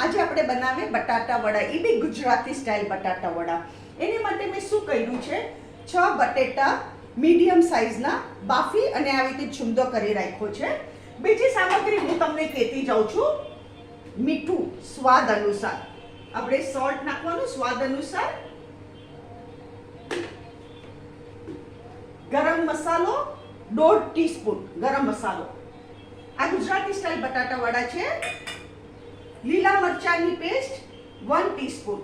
આજે આપણે બનાવીએ બટાટા વડા, એ બી ગુજરાતી સ્ટાઇલ બટાટા વડા. એની માટે મેં શું કર્યું છે, 6 બટેટા મીડિયમ સાઇઝના બાફી અને આવી રીતે છૂંદો કરી રાખ્યો છે. બીજી સામગ્રી હું તમને કહેતી જાઉં છું. મીઠું સ્વાદ અનુસાર, આપણે સોલ્ટ નાખવાનું સ્વાદ અનુસાર. ગરમ મસાલો 1.5 ટીસ્પૂન ગરમ મસાલો. આ ગુજરાતી સ્ટાઇલ બટાટા વડા છે. લીલા મરચાની પેસ્ટ 1 ટીસ્પૂન.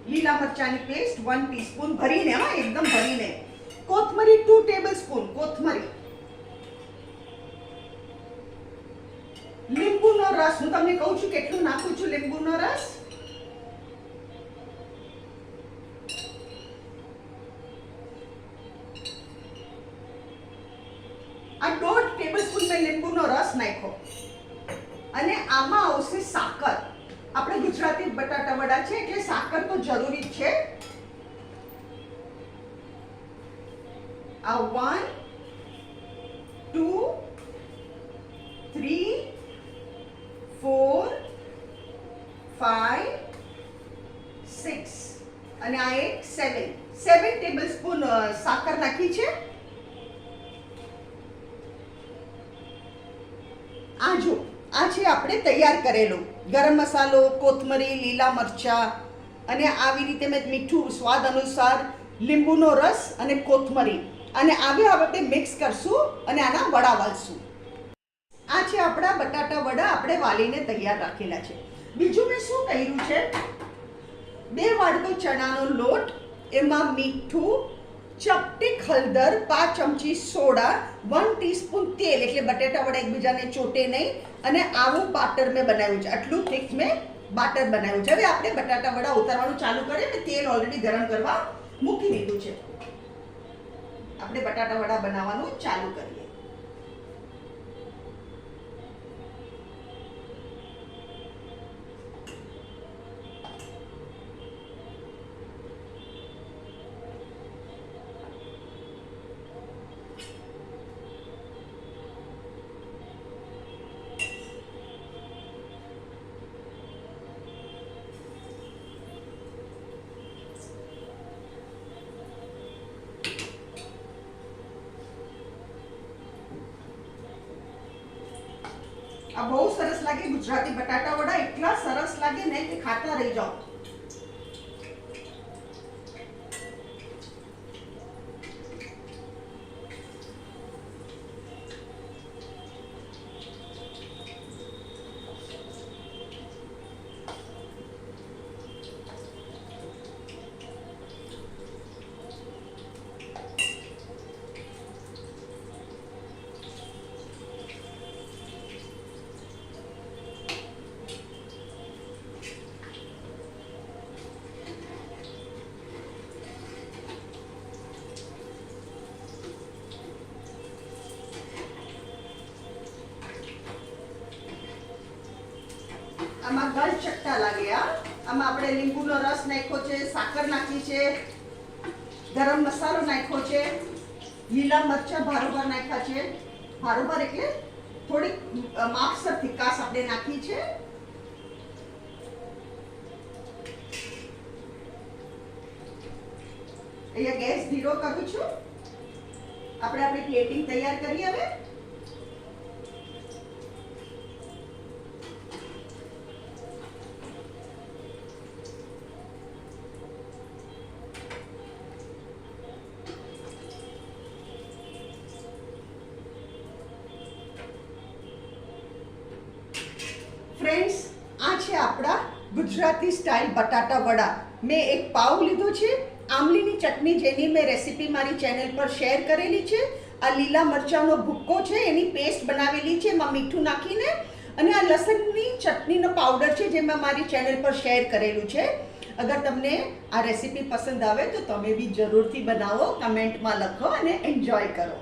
લીલા મરચાની પેસ્ટ 1 ટીસ્પૂન ભરીને, હા એકદમ ભરીને. કોથમરી 2 ટેબલસ્પૂન કોથમરી. લીંબુનો રસ, હું તમને કહું છું કેટલું નાખું છું લીંબુનો રસ. આ 1.5 ટેબલસ્પૂન મેં લીંબુનો રસ નાખ્યો. અને આમાં આવશે સાકર. આપણે ગુજરાતી બટાટા વડા છે એટલે સાકર તો જરૂરી જ છે. આ 1 2 3 4 5 6 અને આ એક 7 ટેબલસ્પૂન સાકર નાખી છે. આ જો, આ છે આપણે તૈયાર કરેલું ગરમ મસાલો, કોથમરી, લીલા મરચા અને આવી રીતે મેં મીઠું સ્વાદ અનુસાર, લીંબુનો રસ અને કોથમરી, અને આવી આપણે મિક્સ કરશું અને આના વડા વાળશું. આ છે આપણા બટાટા વડા, આપણે વાલીને તૈયાર રાખેલા છે. બીજું મેં શું કર્યું છે, 2 વાડકો ચણાનો લોટ, એમાં મીઠું, ચપટી હળદર, 5 ચમચી સોડા, 1 ટીસ્પૂન તેલ, એટલે બટેટા વડા એકબીજાને ચોટે નહીં, અને આવું બાટર મેં બનાવ્યું છે. આટલું થીક મેં બાટર બનાવ્યું છે. હવે આપણે બટાટા વડા ઉતારવાનું ચાલુ કરીએ. મેં તેલ ઓલરેડી ગરમ કરવા મૂકી દીધું છે. આપણે બટાટા વડા બનાવવાનું ચાલુ કરીએ. આ બહુ સરસ લાગે ગુજરાતી બટાટા વડા, એટલા સરસ લાગે ને કે ખાતા રહી જાઓ. આમાં ગળ ચટ્ટા લાગ્યા. આમાં આપણે લીંબુનો રસ નાખ્યો છે, સાકર નાખી છે, ગરમ મસાલો નાખ્યો છે, લીલા મરચા ભારોભાર નાખ્યા છે. ભારોભાર એટલે થોડીક માપસર તીખાશ આપણે નાખી છે. અહીંયા ગેસ ધીરો કરું છું. આપણે આપણી પ્લેટિંગ તૈયાર કરી. હવે ફ્રેન્ડ્સ, આ છે આપણા ગુજરાતી સ્ટાઇલ બટાટા વડા. મેં એક પાવ લીધો છે. આમલીની ચટણી જેની મેં રેસીપી મારી ચેનલ પર શેર કરેલી છે. આ લીલા મરચાંનો ભૂક્કો છે, એની પેસ્ટ બનાવેલી છે એમાં મીઠું નાખીને. અને આ લસણની ચટણીનો પાવડર છે જે મેં મારી ચેનલ પર શેર કરેલું છે. અગર તમને આ રેસીપી પસંદ આવે તો તમે બી જરૂરથી બનાવો, કમેન્ટમાં લખો અને એન્જોય કરો.